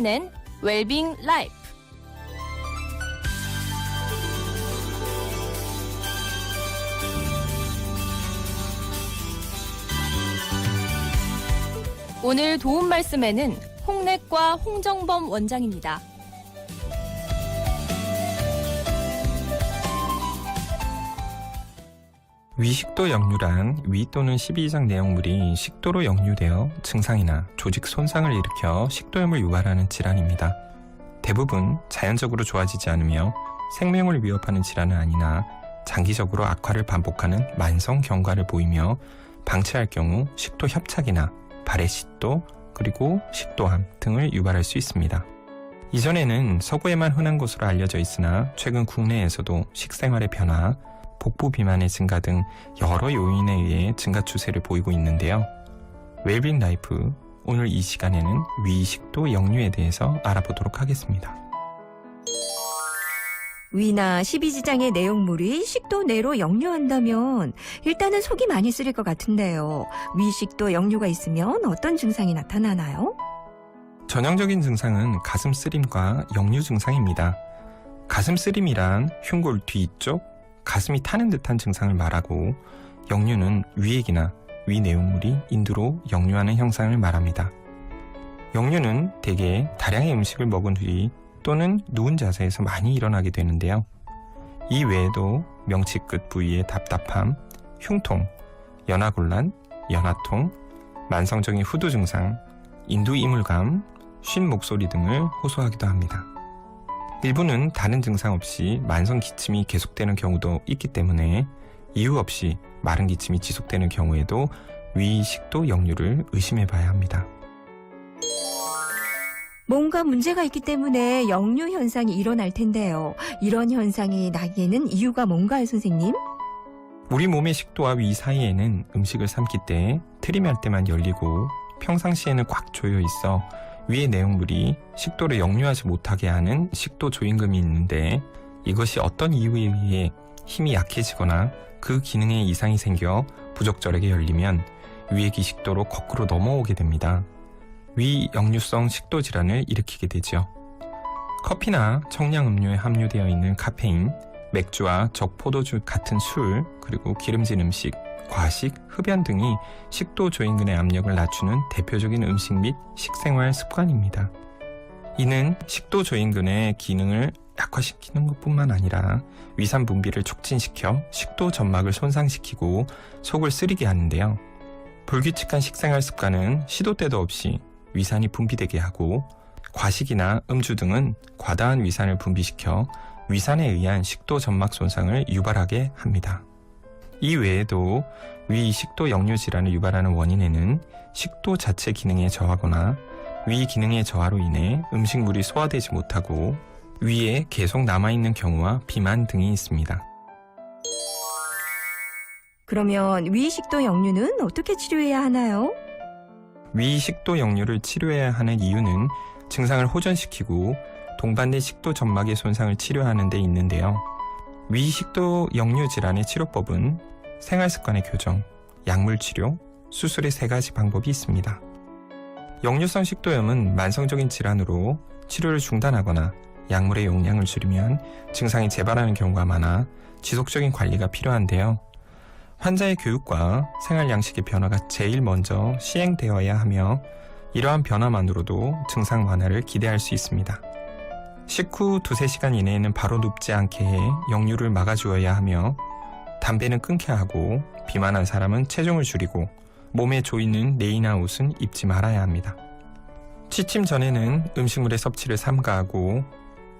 CNN 웰빙 라이프. 오늘 도움 말씀에는 홍래과 홍정범 원장입니다. 위식도 역류란 위 또는 12 이상 내용물이 식도로 역류되어 증상이나 조직 손상을 일으켜 식도염을 유발하는 질환입니다. 대부분 자연적으로 좋아지지 않으며 생명을 위협하는 질환은 아니나 장기적으로 악화를 반복하는 만성 경과를 보이며 방치할 경우 식도 협착이나 발의 식도 그리고 식도암 등을 유발할 수 있습니다. 이전에는 서구에만 흔한 것으로 알려져 있으나 최근 국내에서도 식생활의 변화, 복부 비만의 증가 등 여러 요인에 의해 증가 추세를 보이고 있는데요. 웰빙 라이프, 오늘 이 시간에는 위식도 역류에 대해서 알아보도록 하겠습니다. 위나 십이지장의 내용물이 식도 내로 역류한다면 일단은 속이 많이 쓰릴 것 같은데요. 위식도 역류가 있으면 어떤 증상이 나타나나요? 전형적인 증상은 가슴 쓰림과 역류 증상입니다. 가슴 쓰림이란 흉골 뒤쪽, 가슴이 타는 듯한 증상을 말하고 역류는 위액이나 위 내용물이 인두로 역류하는 형상을 말합니다. 역류는 대개 다량의 음식을 먹은 뒤 또는 누운 자세에서 많이 일어나게 되는데요. 이 외에도 명치 끝 부위의 답답함, 흉통, 연하곤란, 연하통, 만성적인 후두 증상, 인두 이물감, 쉰 목소리 등을 호소하기도 합니다. 일부는 다른 증상 없이 만성 기침이 계속되는 경우도 있기 때문에 이유 없이 마른 기침이 지속되는 경우에도 위식도 역류를 의심해 봐야 합니다. 뭔가 문제가 있기 때문에 역류 현상이 일어날 텐데요. 이런 현상이 나기에는 이유가 뭔가요, 선생님? 우리 몸의 식도와 위 사이에는 음식을 삼킬 때 트림할 때만 열리고 평상시에는 꽉 조여 있어 위의 내용물이 식도를 역류하지 못하게 하는 식도 조임금이 있는데 이것이 어떤 이유에 의해 힘이 약해지거나 그 기능에 이상이 생겨 부적절하게 열리면 위액이 식도로 거꾸로 넘어오게 됩니다. 위 역류성 식도 질환을 일으키게 되죠. 커피나 청량 음료에 함유되어 있는 카페인, 맥주와 적포도주 같은 술, 그리고 기름진 음식, 과식, 흡연 등이 식도 조임근의 압력을 낮추는 대표적인 음식 및 식생활 습관입니다. 이는 식도 조임근의 기능을 약화시키는 것뿐만 아니라 위산 분비를 촉진시켜 식도 점막을 손상시키고 속을 쓰리게 하는데요. 불규칙한 식생활 습관은 시도 때도 없이 위산이 분비되게 하고 과식이나 음주 등은 과다한 위산을 분비시켜 위산에 의한 식도 점막 손상을 유발하게 합니다. 이 외에도 위 식도 역류 질환을 유발하는 원인에는 식도 자체 기능에 저하거나 위 기능의 저하로 인해 음식물이 소화되지 못하고 위에 계속 남아있는 경우와 비만 등이 있습니다. 그러면 위식도 역류는 어떻게 치료해야 하나요? 위 식도 역류를 치료해야 하는 이유는 증상을 호전시키고 동반된 식도 점막의 손상을 치료하는 데 있는데요. 위 식도 역류 질환의 치료법은 생활습관의 교정, 약물치료, 수술의 3가지 방법이 있습니다. 역류성 식도염은 만성적인 질환으로 치료를 중단하거나 약물의 용량을 줄이면 증상이 재발하는 경우가 많아 지속적인 관리가 필요한데요. 환자의 교육과 생활 양식의 변화가 제일 먼저 시행되어야 하며 이러한 변화만으로도 증상 완화를 기대할 수 있습니다. 식후 2-3시간 이내에는 바로 눕지 않게 해 역류를 막아주어야 하며 담배는 끊게 하고 비만한 사람은 체중을 줄이고 몸에 조이는 내이나 옷은 입지 말아야 합니다. 취침 전에는 음식물의 섭취를 삼가하고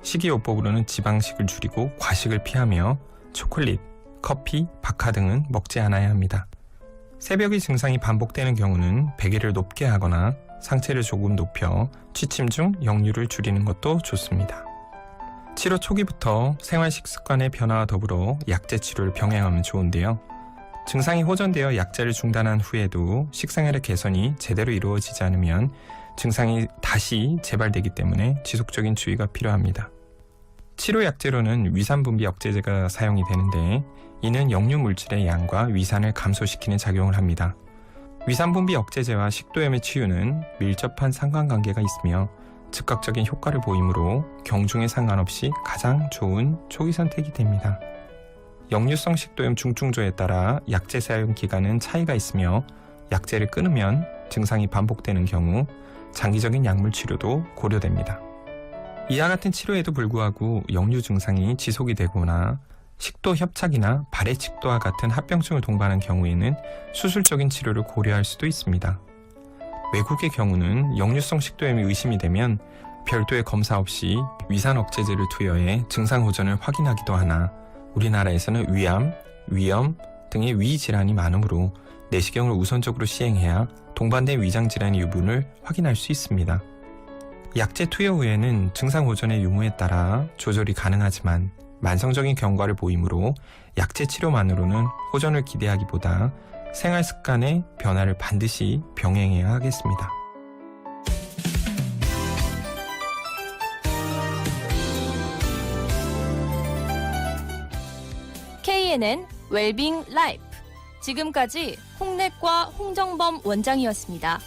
식이요법으로는 지방식을 줄이고 과식을 피하며 초콜릿, 커피, 박하 등은 먹지 않아야 합니다. 새벽의 증상이 반복되는 경우는 베개를 높게 하거나 상체를 조금 높여 취침 중 역류를 줄이는 것도 좋습니다. 치료 초기부터 생활 식습관의 변화와 더불어 약제 치료를 병행하면 좋은데요. 증상이 호전되어 약제를 중단한 후에도 식생활의 개선이 제대로 이루어지지 않으면 증상이 다시 재발되기 때문에 지속적인 주의가 필요합니다. 치료 약제로는 위산 분비 억제제가 사용이 되는데 이는 역류 물질의 양과 위산을 감소시키는 작용을 합니다. 위산 분비 억제제와 식도염의 치유는 밀접한 상관관계가 있으며 즉각적인 효과를 보이므로 경중에 상관없이 가장 좋은 초기 선택이 됩니다. 역류성 식도염 중증조에 따라 약제 사용 기간은 차이가 있으며 약제를 끊으면 증상이 반복되는 경우 장기적인 약물 치료도 고려됩니다. 이와 같은 치료에도 불구하고 역류 증상이 지속이 되거나 식도 협착이나 발해식도와 같은 합병증을 동반한 경우에는 수술적인 치료를 고려할 수도 있습니다. 외국의 경우는 역류성 식도염이 의심이 되면 별도의 검사 없이 위산 억제제를 투여해 증상 호전을 확인하기도 하나 우리나라에서는 위암, 위염 등의 위 질환이 많으므로 내시경을 우선적으로 시행해야 동반된 위장 질환의 유분을 확인할 수 있습니다. 약제 투여 후에는 증상 호전의 유무에 따라 조절이 가능하지만 만성적인 경과를 보이므로 약제 치료만으로는 호전을 기대하기보다 생활 습관의 변화를 반드시 병행해야 하겠습니다. KNN 웰빙 라이프. 지금까지 홍내과 홍정범 원장이었습니다.